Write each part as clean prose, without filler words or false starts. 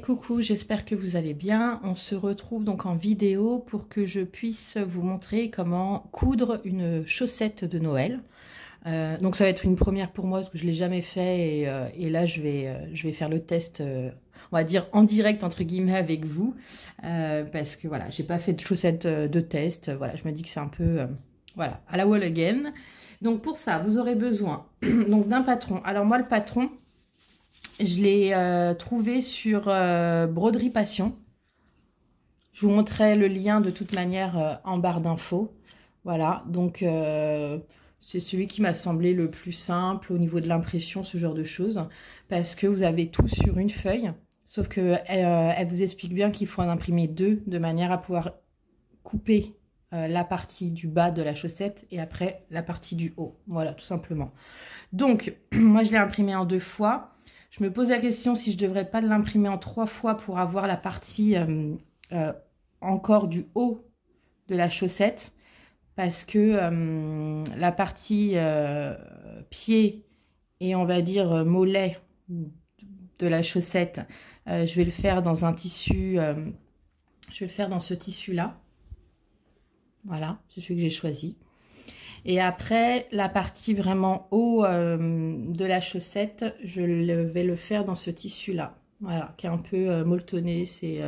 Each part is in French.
Coucou, j'espère que vous allez bien. On se retrouve donc en vidéo pour que je puisse vous montrer comment coudre une chaussette de Noël. Donc ça va être une première pour moi parce que je ne l'ai jamais fait et là je vais faire le test, on va dire en direct entre guillemets avec vous parce que voilà, j'ai pas fait de chaussettes de test. Voilà, je me dis que c'est un peu voilà, à la wall again. Donc pour ça, vous aurez besoin donc d'un patron. Alors moi le patron, je l'ai trouvé sur Broderie Passion. Je vous montrerai le lien de toute manière en barre d'infos. Voilà, donc c'est celui qui m'a semblé le plus simple au niveau de l'impression, ce genre de choses. Parce que vous avez tout sur une feuille. Sauf que elle vous explique bien qu'il faut en imprimer deux, de manière à pouvoir couper la partie du bas de la chaussette et après la partie du haut. Voilà, tout simplement. Donc, moi je l'ai imprimé en 2 fois. Je me pose la question si je ne devrais pas l'imprimer en 3 fois pour avoir la partie encore du haut de la chaussette. Parce que la partie pied et on va dire mollet de la chaussette, je vais le faire dans un tissu, je vais le faire dans ce tissu-là. Voilà, c'est celui que j'ai choisi. Et après, la partie vraiment haut de la chaussette, je vais le faire dans ce tissu-là. Voilà, qui est un peu molletonné. C'est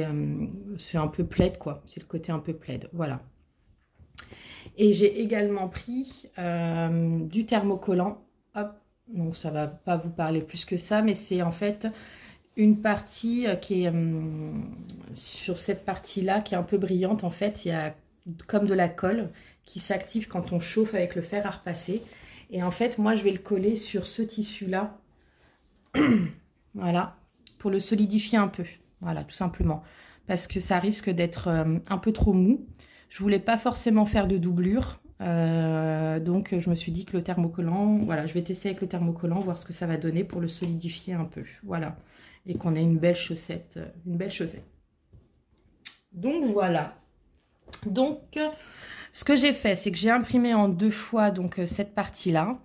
un peu plaid, quoi. C'est le côté un peu plaid. Voilà. Et j'ai également pris du thermocollant. Hop. Donc, ça ne va pas vous parler plus que ça. Mais c'est en fait une partie qui est sur cette partie-là, qui est un peu brillante. En fait, il y a comme de la colle qui s'active quand on chauffe avec le fer à repasser. Et en fait, moi, je vais le coller sur ce tissu-là. Voilà, pour le solidifier un peu. Voilà, tout simplement. Parce que ça risque d'être un peu trop mou. Je voulais pas forcément faire de doublure. Donc, je me suis dit que le thermocollant... Voilà, je vais tester avec le thermocollant, voir ce que ça va donner pour le solidifier un peu. Voilà. Et qu'on ait une belle chaussette. Une belle chaussette. Donc, voilà. Donc... ce que j'ai fait, c'est que j'ai imprimé en 2 fois donc cette partie-là.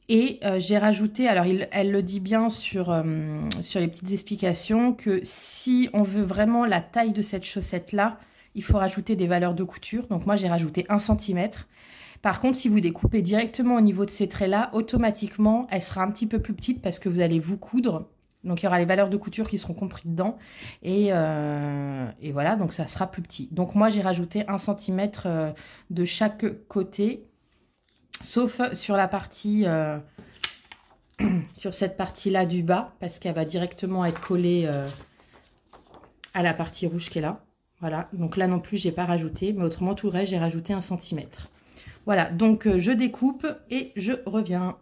Et j'ai rajouté, alors elle le dit bien sur les petites explications, que si on veut vraiment la taille de cette chaussette-là, il faut rajouter des valeurs de couture. Donc moi, j'ai rajouté 1 cm. Par contre, si vous découpez directement au niveau de ces traits-là, automatiquement, elle sera un petit peu plus petite parce que vous allez vous coudre. Donc, il y aura les valeurs de couture qui seront comprises dedans. Et voilà, donc ça sera plus petit. Donc, moi, j'ai rajouté 1 cm de chaque côté. Sauf sur la partie... sur cette partie-là du bas. Parce qu'elle va directement être collée à la partie rouge qui est là. Voilà. Donc là non plus, j'ai pas rajouté. Mais autrement, tout le reste, j'ai rajouté 1 cm. Voilà. Donc, je découpe et je reviens.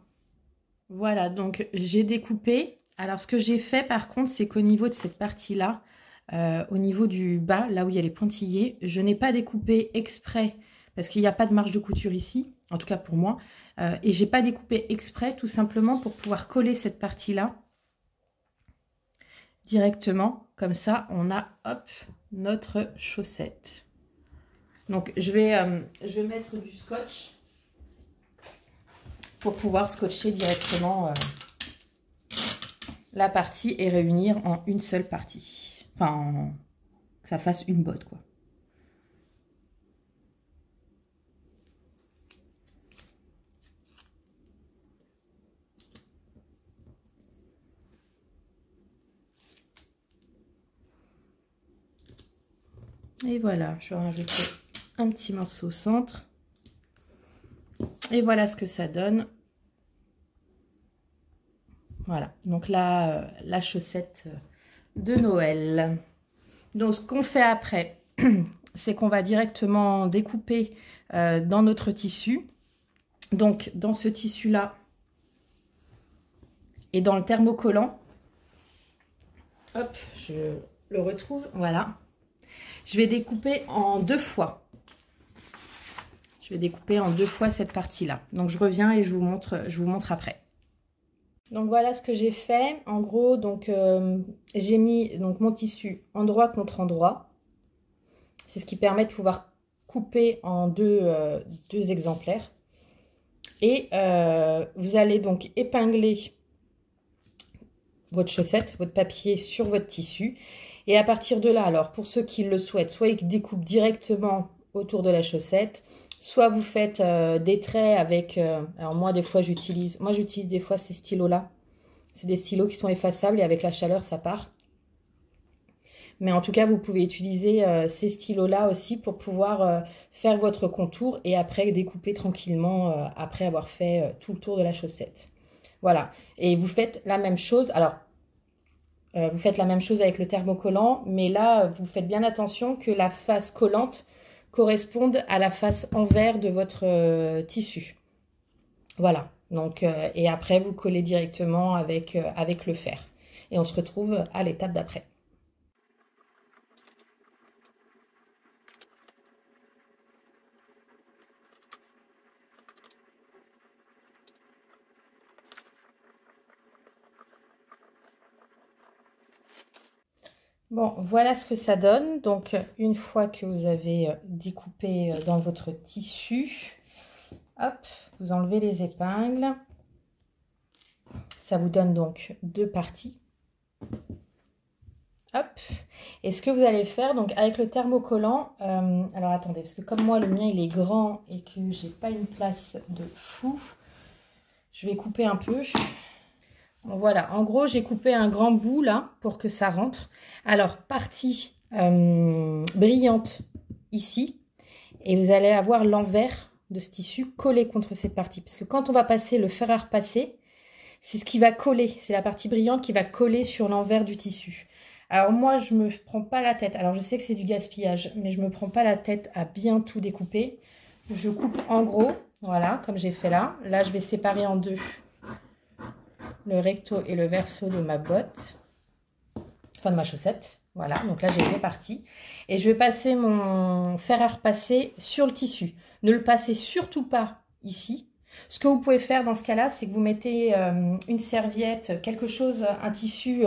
Voilà. Donc, j'ai découpé... Alors, ce que j'ai fait, par contre, c'est qu'au niveau de cette partie-là, au niveau du bas, là où il y a les pointillés, je n'ai pas découpé exprès, parce qu'il n'y a pas de marge de couture ici, en tout cas pour moi, et j'ai pas découpé exprès, tout simplement pour pouvoir coller cette partie-là directement. Comme ça, on a, hop, notre chaussette. Donc, je vais mettre du scotch pour pouvoir scotcher directement... la partie et réunir en une seule partie. Enfin, que ça fasse une botte, quoi. Et voilà, je vais rajouter un petit morceau au centre. Et voilà ce que ça donne. Voilà, donc là, la chaussette de Noël. Donc, ce qu'on fait après, c'est qu'on va directement découper dans notre tissu. Donc, dans ce tissu-là et dans le thermocollant, hop, je le retrouve, voilà. Je vais découper en 2 fois. Je vais découper en 2 fois cette partie-là. Donc, je reviens et je vous montre après. Donc voilà ce que j'ai fait. En gros, donc j'ai mis donc mon tissu endroit contre endroit. C'est ce qui permet de pouvoir couper en deux exemplaires. Et vous allez donc épingler votre chaussette, votre papier sur votre tissu. Et à partir de là, alors pour ceux qui le souhaitent, soit ils découpent directement autour de la chaussette, soit vous faites des traits avec... alors moi, des fois, j'utilise des fois ces stylos-là. C'est des stylos qui sont effaçables et avec la chaleur, ça part. Mais en tout cas, vous pouvez utiliser ces stylos-là aussi pour pouvoir faire votre contour et après découper tranquillement après avoir fait tout le tour de la chaussette. Voilà. Et vous faites la même chose. Alors, vous faites la même chose avec le thermocollant, mais là, vous faites bien attention que la face collante corresponde à la face envers de votre tissu. Voilà. Donc, et après, vous collez directement avec le fer. Et on se retrouve à l'étape d'après. Bon, voilà ce que ça donne. Donc, une fois que vous avez découpé dans votre tissu, hop, vous enlevez les épingles. Ça vous donne donc deux parties. Hop. Et ce que vous allez faire, donc avec le thermocollant, alors attendez, parce que comme moi, le mien, il est grand et que j'ai pas une place de fou, je vais couper un peu. Voilà, en gros, j'ai coupé un grand bout là pour que ça rentre. Alors, partie brillante ici. Et vous allez avoir l'envers de ce tissu collé contre cette partie. Parce que quand on va passer le fer à repasser, c'est ce qui va coller. C'est la partie brillante qui va coller sur l'envers du tissu. Alors moi, je ne me prends pas la tête. Alors, je sais que c'est du gaspillage, mais je ne me prends pas la tête à bien tout découper. Je coupe en gros, voilà, comme j'ai fait là. Là, je vais séparer en deux le recto et le verso de ma botte, enfin de ma chaussette. Voilà, donc là j'ai deux parties. Et je vais passer mon fer à repasser sur le tissu. Ne le passez surtout pas ici. Ce que vous pouvez faire dans ce cas-là, c'est que vous mettez une serviette, quelque chose, un tissu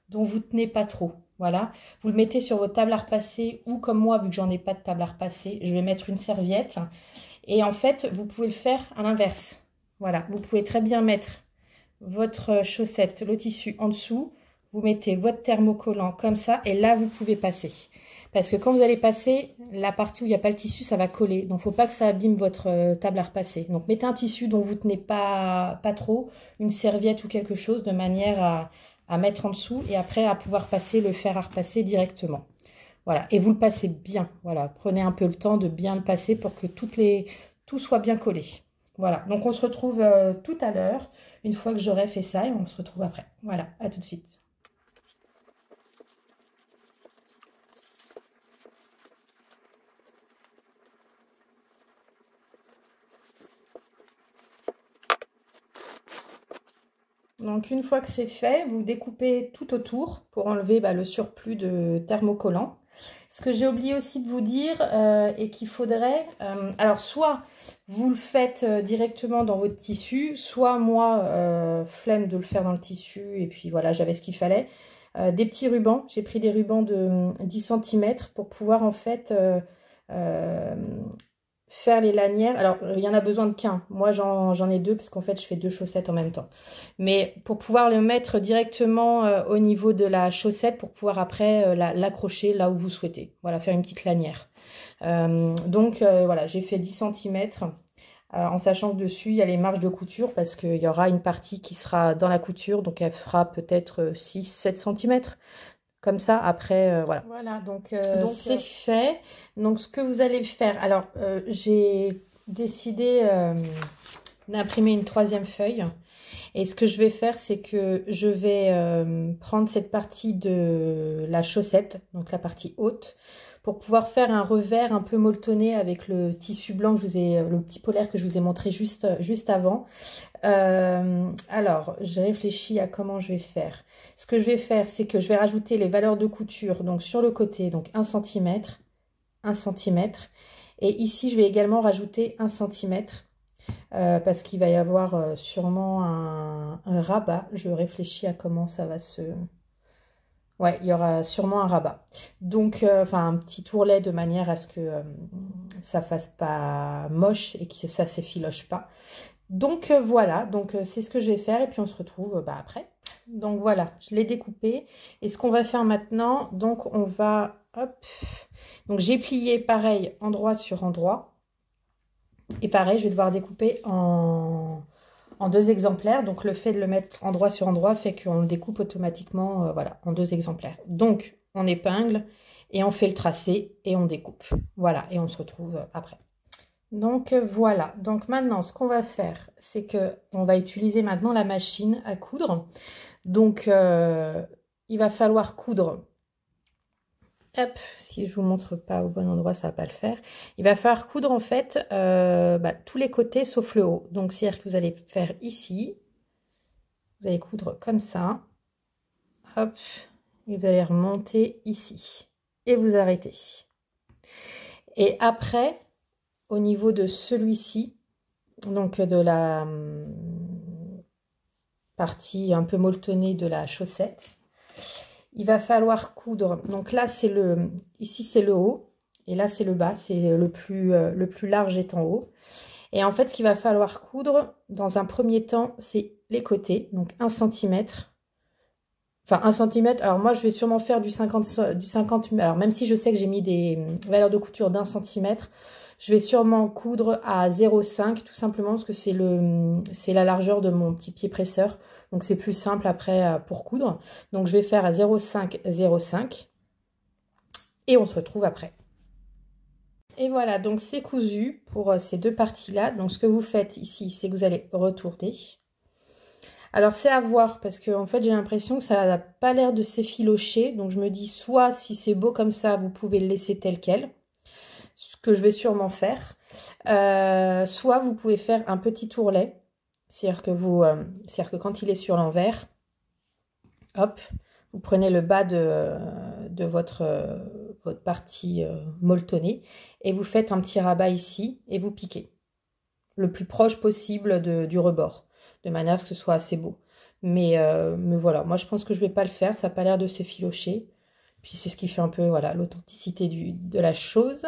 dont vous ne tenez pas trop. Voilà, vous le mettez sur votre table à repasser ou comme moi, vu que j'en ai pas de table à repasser, je vais mettre une serviette. Et en fait, vous pouvez le faire à l'inverse. Voilà, vous pouvez très bien mettre votre chaussette, le tissu en dessous, vous mettez votre thermocollant comme ça et là vous pouvez passer. Parce que quand vous allez passer, la partie où il n'y a pas le tissu, ça va coller. Donc, il ne faut pas que ça abîme votre table à repasser. Donc, mettez un tissu dont vous ne tenez pas trop, une serviette ou quelque chose, de manière à mettre en dessous et après à pouvoir passer le fer à repasser directement. Voilà, et vous le passez bien. Voilà, prenez un peu le temps de bien le passer pour que tout soit bien collé. Voilà, donc on se retrouve tout à l'heure, une fois que j'aurai fait ça, et on se retrouve après. Voilà, à tout de suite. Donc une fois que c'est fait, vous découpez tout autour pour enlever le surplus de thermocollant. Ce que j'ai oublié aussi de vous dire et qu'il faudrait, alors soit vous le faites directement dans votre tissu, soit moi, flemme de le faire dans le tissu et puis voilà, j'avais ce qu'il fallait. Des petits rubans, j'ai pris des rubans de 10 cm pour pouvoir en fait faire les lanières. Alors, il y en a besoin de qu'un. Moi, j'en ai deux parce qu'en fait, je fais deux chaussettes en même temps. Mais pour pouvoir le mettre directement au niveau de la chaussette pour pouvoir après l'accrocher là où vous souhaitez. Voilà, faire une petite lanière. Donc, voilà, j'ai fait 10 cm en sachant que dessus, il y a les marges de couture parce qu'il y aura une partie qui sera dans la couture. Donc, elle fera peut-être 6-7 cm. Comme ça, après, voilà. Voilà, donc c'est fait. Donc, ce que vous allez faire... Alors, j'ai décidé d'imprimer une troisième feuille. Et ce que je vais faire, c'est que je vais prendre cette partie de la chaussette, donc la partie haute, pour pouvoir faire un revers un peu molletonné avec le tissu blanc que je vous ai, le petit polaire que je vous ai montré juste avant. Alors, j'ai réfléchi à comment je vais faire. Ce que je vais faire, c'est que je vais rajouter les valeurs de couture, donc sur le côté, donc 1 cm, 1 cm. Et ici, je vais également rajouter 1 cm, parce qu'il va y avoir sûrement un rabat. Je réfléchis à comment ça va se... Ouais, il y aura sûrement un rabat. Donc, enfin, un petit tourlet de manière à ce que ça fasse pas moche et que ça s'effiloche pas. Donc, voilà. Donc, c'est ce que je vais faire et puis on se retrouve après. Donc voilà, je l'ai découpé. Et ce qu'on va faire maintenant, donc on va, hop, donc j'ai plié pareil endroit sur endroit. Et pareil, je vais devoir découper en deux exemplaires. Donc le fait de le mettre endroit sur endroit fait qu'on le découpe automatiquement, voilà, en deux exemplaires. Donc on épingle et on fait le tracé et on découpe. Voilà, et on se retrouve après. Donc voilà, donc maintenant ce qu'on va faire, c'est que on va utiliser maintenant la machine à coudre. Donc il va falloir coudre. Hop, si je vous montre pas au bon endroit, ça va pas le faire. Il va falloir coudre en fait tous les côtés sauf le haut. Donc c'est-à-dire que vous allez faire ici, vous allez coudre comme ça, hop, et vous allez remonter ici et vous arrêtez. Et après, au niveau de celui-ci, donc de la partie un peu molletonnée de la chaussette, il va falloir coudre. Donc là, c'est ici c'est le haut et là c'est le bas, c'est le plus large est en haut. Et en fait, ce qu'il va falloir coudre dans un premier temps, c'est les côtés, donc 1 cm. Enfin, 1 cm. Alors moi, je vais sûrement faire du 50. Alors même si je sais que j'ai mis des valeurs de couture d'1 cm, je vais sûrement coudre à 0,5 tout simplement parce que c'est la largeur de mon petit pied presseur. Donc c'est plus simple après pour coudre. Donc je vais faire à 0,5, 0,5 et on se retrouve après. Et voilà, donc c'est cousu pour ces deux parties-là. Donc ce que vous faites ici, c'est que vous allez retourner. Alors c'est à voir parce que en fait j'ai l'impression que ça n'a pas l'air de s'effilocher. Donc je me dis soit si c'est beau comme ça, vous pouvez le laisser tel quel. Ce que je vais sûrement faire. Soit vous pouvez faire un petit tourlet. C'est-à-dire que quand il est sur l'envers, hop, vous prenez le bas de votre partie molletonnée et vous faites un petit rabat ici et vous piquez le plus proche possible du rebord, de manière à ce que ce soit assez beau. Mais voilà, moi je pense que je ne vais pas le faire, ça n'a pas l'air de s'effilocher. Puis c'est ce qui fait un peu voilà l'authenticité de la chose.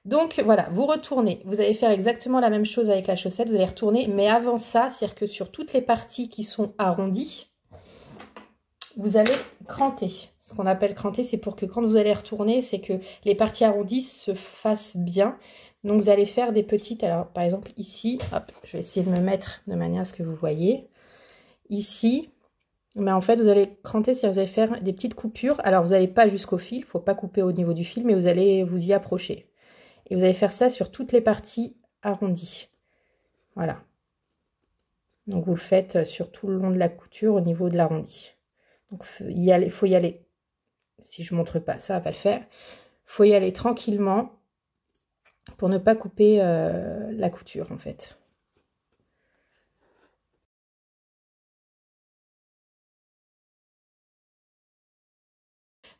Donc voilà, vous retournez. Vous allez faire exactement la même chose avec la chaussette. Vous allez retourner, mais avant ça, c'est-à-dire que sur toutes les parties qui sont arrondies, vous allez cranter. Ce qu'on appelle cranter, c'est pour que quand vous allez retourner, c'est que les parties arrondies se fassent bien. Donc vous allez faire des petites, alors par exemple ici, hop, je vais essayer de me mettre de manière à ce que vous voyez. Ici, mais en fait vous allez cranter, c'est-à-dire vous allez faire des petites coupures. Alors vous n'allez pas jusqu'au fil, il ne faut pas couper au niveau du fil, mais vous allez vous y approcher. Et vous allez faire ça sur toutes les parties arrondies. Voilà. Donc vous le faites sur tout le long de la couture au niveau de l'arrondi. Donc il faut y aller. Si je ne montre pas, ça ne va pas le faire. Il faut y aller tranquillement pour ne pas couper la couture en fait.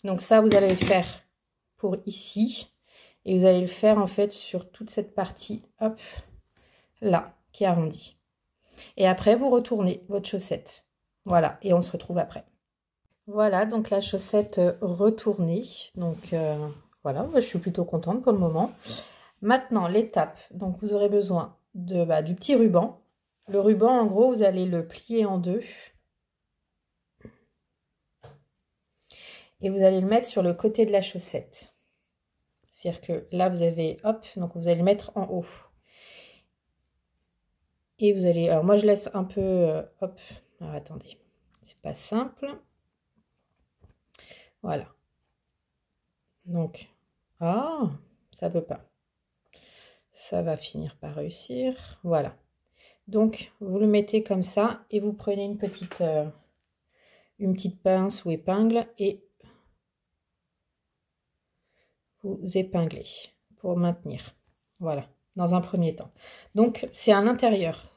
Donc ça, vous allez le faire pour ici. Et vous allez le faire en fait sur toute cette partie, hop, là, qui est arrondie. Et après, vous retournez votre chaussette. Voilà, et on se retrouve après. Voilà, donc la chaussette retournée. Donc voilà, moi, je suis plutôt contente pour le moment. Maintenant, l'étape. Donc vous aurez besoin du petit ruban. Le ruban, en gros, vous allez le plier en deux. Et vous allez le mettre sur le côté de la chaussette. C'est-à-dire que là, vous avez, hop, donc vous allez le mettre en haut. Et vous allez, alors moi je laisse un peu, hop, alors attendez, c'est pas simple. Voilà. Donc, ah, ça peut pas. Ça va finir par réussir. Voilà. Donc, vous le mettez comme ça et vous prenez une petite pince ou épingle et vous épinglez pour maintenir. Voilà, dans un premier temps. Donc, c'est à l'intérieur.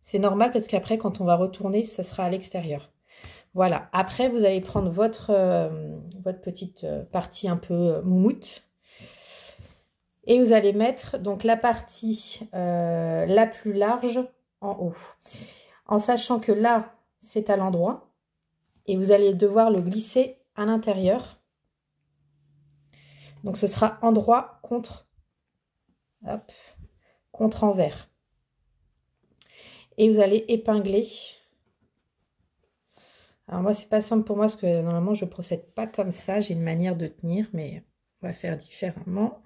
C'est normal parce qu'après, quand on va retourner, ça sera à l'extérieur. Voilà, après, vous allez prendre votre petite partie un peu moumoute. Et vous allez mettre donc la partie la plus large en haut. En sachant que là, c'est à l'endroit. Et vous allez devoir le glisser à l'intérieur. Donc ce sera endroit contre, hop, contre envers. Et vous allez épingler. Alors moi, c'est pas simple pour moi parce que normalement, je procède pas comme ça. J'ai une manière de tenir, mais on va faire différemment.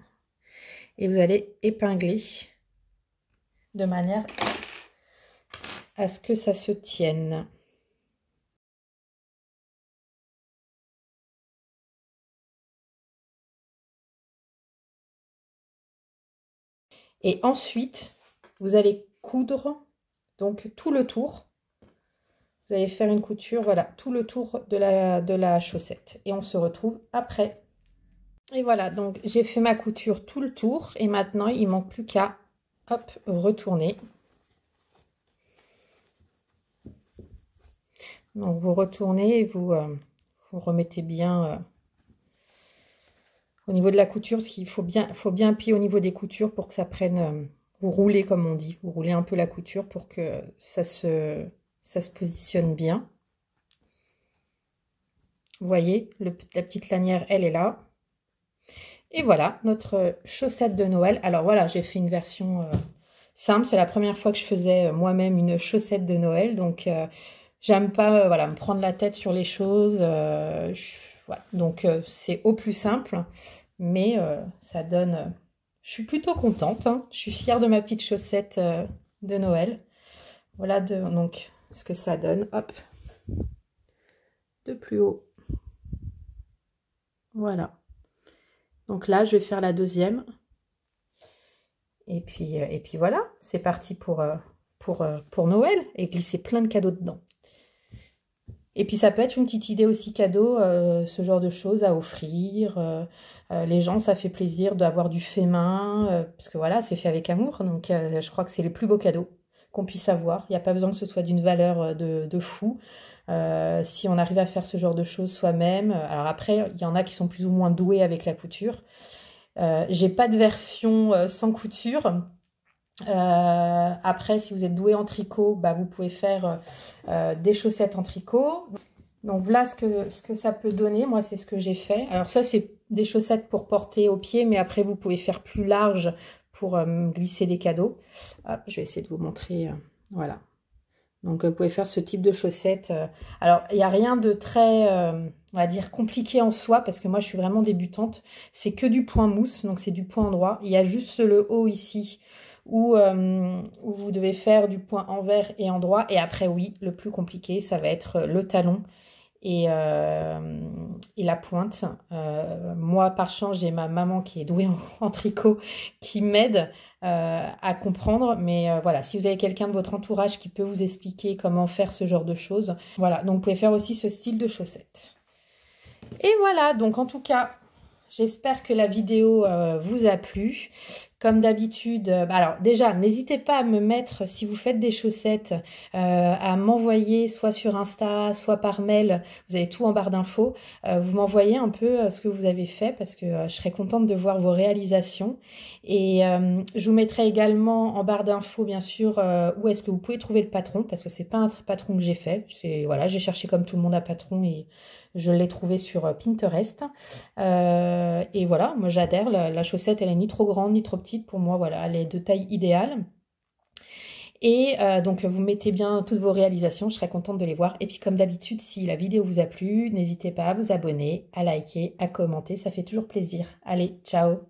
Et vous allez épingler de manière à ce que ça se tienne. Et ensuite, vous allez coudre donc tout le tour. Vous allez faire une couture, voilà, tout le tour de la chaussette. Et on se retrouve après. Et voilà, donc j'ai fait ma couture tout le tour. Et maintenant, il ne manque plus qu'à, hop, retourner. Donc vous retournez et vous remettez bien au niveau de la couture, parce qu'il faut bien appuyer au niveau des coutures pour que ça prenne, vous roulez comme on dit, vous roulez un peu la couture pour que ça se positionne bien. Vous voyez, la petite lanière, elle est là. Et voilà, notre chaussette de Noël. Alors voilà, j'ai fait une version simple, c'est la première fois que je faisais moi-même une chaussette de Noël, donc j'aime pas voilà, me prendre la tête sur les choses, voilà. Donc c'est au plus simple, mais ça donne... je suis plutôt contente, hein. Je suis fière de ma petite chaussette de Noël. Voilà donc ce que ça donne, hop, de plus haut. Voilà. Donc là, je vais faire la deuxième. Et puis voilà, c'est parti pour Noël et glisser plein de cadeaux dedans. Et puis ça peut être une petite idée aussi cadeau, ce genre de choses à offrir. Les gens, ça fait plaisir d'avoir du fait main, parce que voilà, c'est fait avec amour. Donc je crois que c'est les plus beaux cadeaux qu'on puisse avoir. Il n'y a pas besoin que ce soit d'une valeur de fou. Si on arrive à faire ce genre de choses soi-même. Alors après, il y en a qui sont plus ou moins doués avec la couture. J'ai pas de version sans couture. Après, si vous êtes doué en tricot, bah, vous pouvez faire des chaussettes en tricot. Donc voilà ce que ça peut donner. Moi, c'est ce que j'ai fait. Alors ça, c'est des chaussettes pour porter au pied, mais après, vous pouvez faire plus large pour glisser des cadeaux. Hop, je vais essayer de vous montrer. Voilà. Donc, vous pouvez faire ce type de chaussettes. Alors, il n'y a rien de très, on va dire, compliqué en soi, parce que moi, je suis vraiment débutante. C'est que du point mousse, donc c'est du point endroit. Il y a juste le haut ici, où vous devez faire du point envers et endroit. Et après, oui, le plus compliqué, ça va être le talon et la pointe. Moi, par chance, j'ai ma maman qui est douée en tricot qui m'aide à comprendre. Mais voilà, si vous avez quelqu'un de votre entourage qui peut vous expliquer comment faire ce genre de choses, voilà. Donc, vous pouvez faire aussi ce style de chaussettes. Et voilà, donc en tout cas, j'espère que la vidéo vous a plu. Comme d'habitude, alors déjà, n'hésitez pas à me mettre, si vous faites des chaussettes, à m'envoyer soit sur Insta, soit par mail. Vous avez tout en barre d'infos. Vous m'envoyez un peu ce que vous avez fait parce que je serais contente de voir vos réalisations. Et je vous mettrai également en barre d'infos, bien sûr, où est-ce que vous pouvez trouver le patron parce que c'est pas un patron que j'ai fait. Voilà, j'ai cherché comme tout le monde un patron et je l'ai trouvé sur Pinterest. Et voilà, moi j'adhère. La chaussette, elle est ni trop grande ni trop petite. Pour moi, voilà, elle est de taille idéale. Et donc, vous mettez bien toutes vos réalisations. Je serais contente de les voir. Et puis, comme d'habitude, si la vidéo vous a plu, n'hésitez pas à vous abonner, à liker, à commenter. Ça fait toujours plaisir. Allez, ciao!